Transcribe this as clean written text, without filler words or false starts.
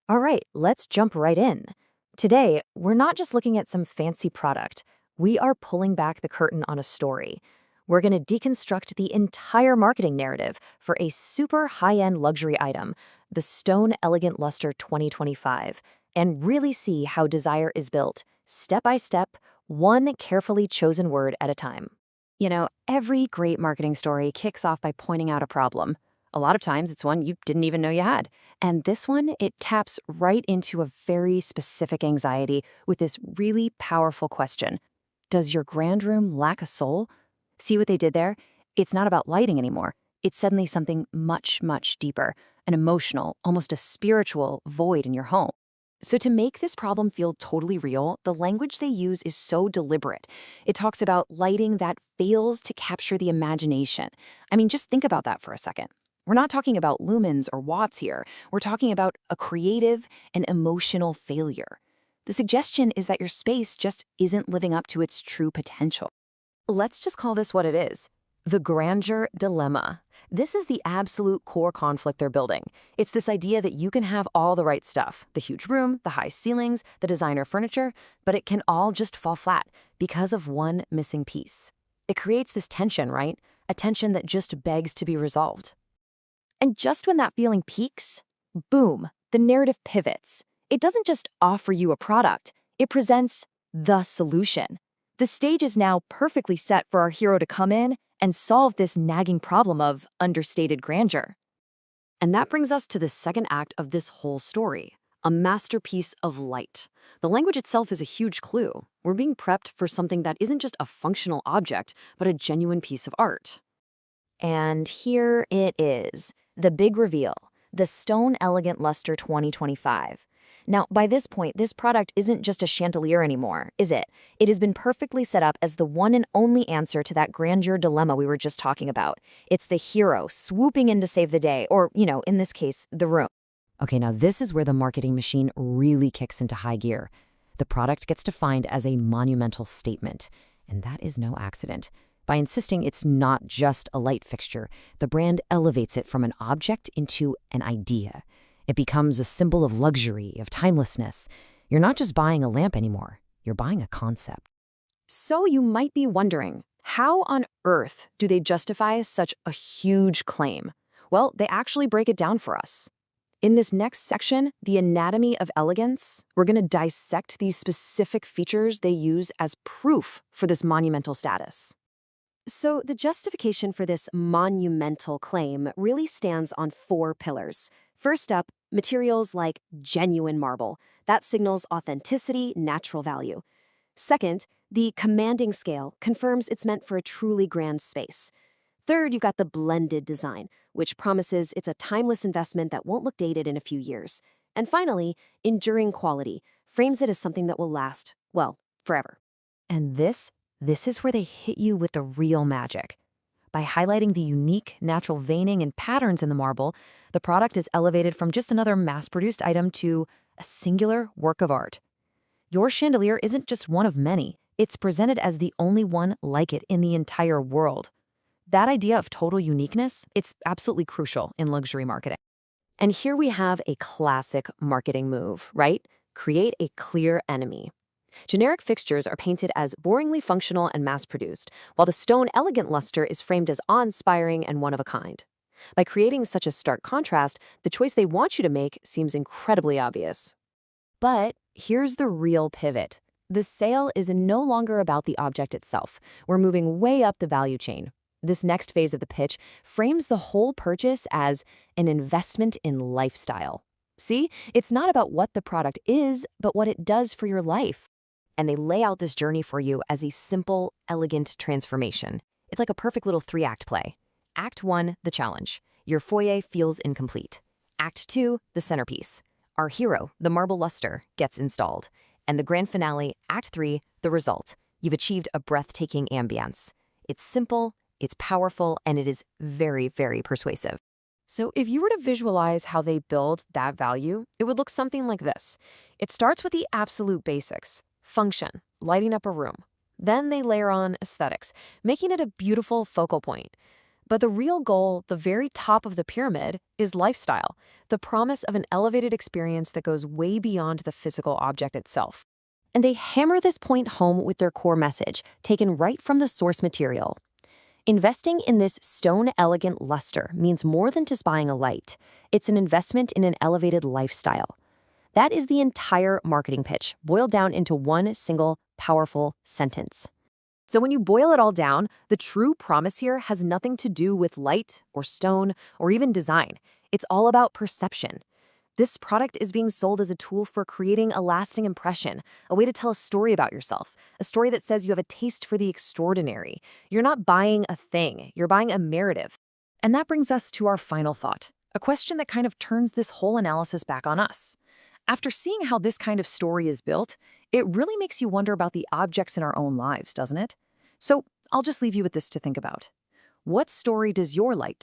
All right, let's jump right in. Today, we're not just looking at some fancy product, we are pulling back the curtain on a story. We're going to deconstruct the entire marketing narrative for a super high end luxury item, the Stone Elegant Luster 2025, and really see how desire is built, step by step, one carefully chosen word at a time. Every great marketing story kicks off by pointing out a problem. A lot of times it's one you didn't even know you had. And this one, it taps right into a very specific anxiety with this really powerful question. Does your grand room lack a soul? See what they did there? It's not about lighting anymore. It's suddenly something much, much deeper, an emotional, almost a spiritual void in your home. So to make this problem feel totally real, the language they use is so deliberate. It talks about lighting that fails to capture the imagination. I mean, just think about that for a second. We're not talking about lumens or watts here. We're talking about a creative and emotional failure. The suggestion is that your space just isn't living up to its true potential. Let's just call this what it is: the grandeur dilemma. This is the absolute core conflict they're building. It's this idea that you can have all the right stuff, the huge room, the high ceilings, the designer furniture, but it can all just fall flat because of one missing piece. It creates this tension, right? A tension that just begs to be resolved. And just when that feeling peaks, boom, the narrative pivots. It doesn't just offer you a product, it presents the solution. The stage is now perfectly set for our hero to come in and solve this nagging problem of understated grandeur. And that brings us to the second act of this whole story, a masterpiece of light. The language itself is a huge clue. We're being prepped for something that isn't just a functional object, but a genuine piece of art. And here it is, the big reveal, the Stone Elegant Luster 2025. Now, by this point, this product isn't just a chandelier anymore, is it? It has been perfectly set up as the one and only answer to that grandeur dilemma we were just talking about. It's the hero swooping in to save the day, or, in this case, the room. Okay, now this is where the marketing machine really kicks into high gear. The product gets defined as a monumental statement, and that is no accident. By insisting it's not just a light fixture, the brand elevates it from an object into an idea. It becomes a symbol of luxury, of timelessness. You're not just buying a lamp anymore, you're buying a concept. So you might be wondering, how on earth do they justify such a huge claim? Well, they actually break it down for us. In this next section, the anatomy of elegance, we're going to dissect these specific features they use as proof for this monumental status. So the justification for this monumental claim really stands on four pillars. First up, materials like genuine marble. That signals authenticity, natural value. Second, the commanding scale confirms it's meant for a truly grand space. Third, you've got the blended design, which promises it's a timeless investment that won't look dated in a few years. And finally, enduring quality frames it as something that will last, well, forever. And this is where they hit you with the real magic. By highlighting the unique natural veining and patterns in the marble, the product is elevated from just another mass-produced item to a singular work of art. Your chandelier isn't just one of many. It's presented as the only one like it in the entire world. That idea of total uniqueness, it's absolutely crucial in luxury marketing. And here we have a classic marketing move, right? Create a clear enemy. Generic fixtures are painted as boringly functional and mass-produced, while the Stone Elegant Luster is framed as awe-inspiring and one-of-a-kind. By creating such a stark contrast, the choice they want you to make seems incredibly obvious. But here's the real pivot. The sale is no longer about the object itself. We're moving way up the value chain. This next phase of the pitch frames the whole purchase as an investment in lifestyle. See, it's not about what the product is, but what it does for your life. And they lay out this journey for you as a simple, elegant transformation. It's like a perfect little three-act play. Act 1, the challenge. Your foyer feels incomplete. Act 2, the centerpiece. Our hero, the marble luster, gets installed. And the grand finale, Act 3, the result. You've achieved a breathtaking ambiance. It's simple, it's powerful, and it is very, very persuasive. So if you were to visualize how they build that value, it would look something like this. It starts with the absolute basics. Function, lighting up a room. Then they layer on aesthetics, making it a beautiful focal point. But the real goal, the very top of the pyramid, is lifestyle, the promise of an elevated experience that goes way beyond the physical object itself. And they hammer this point home with their core message, taken right from the source material. Investing in this stone elegant luster means more than just buying a light. It's an investment in an elevated lifestyle. That is the entire marketing pitch, boiled down into one single, powerful sentence. So when you boil it all down, the true promise here has nothing to do with light or stone or even design. It's all about perception. This product is being sold as a tool for creating a lasting impression, a way to tell a story about yourself, a story that says you have a taste for the extraordinary. You're not buying a thing, you're buying a narrative. And that brings us to our final thought, a question that kind of turns this whole analysis back on us. After seeing how this kind of story is built, it really makes you wonder about the objects in our own lives, doesn't it? So I'll just leave you with this to think about. What story does your light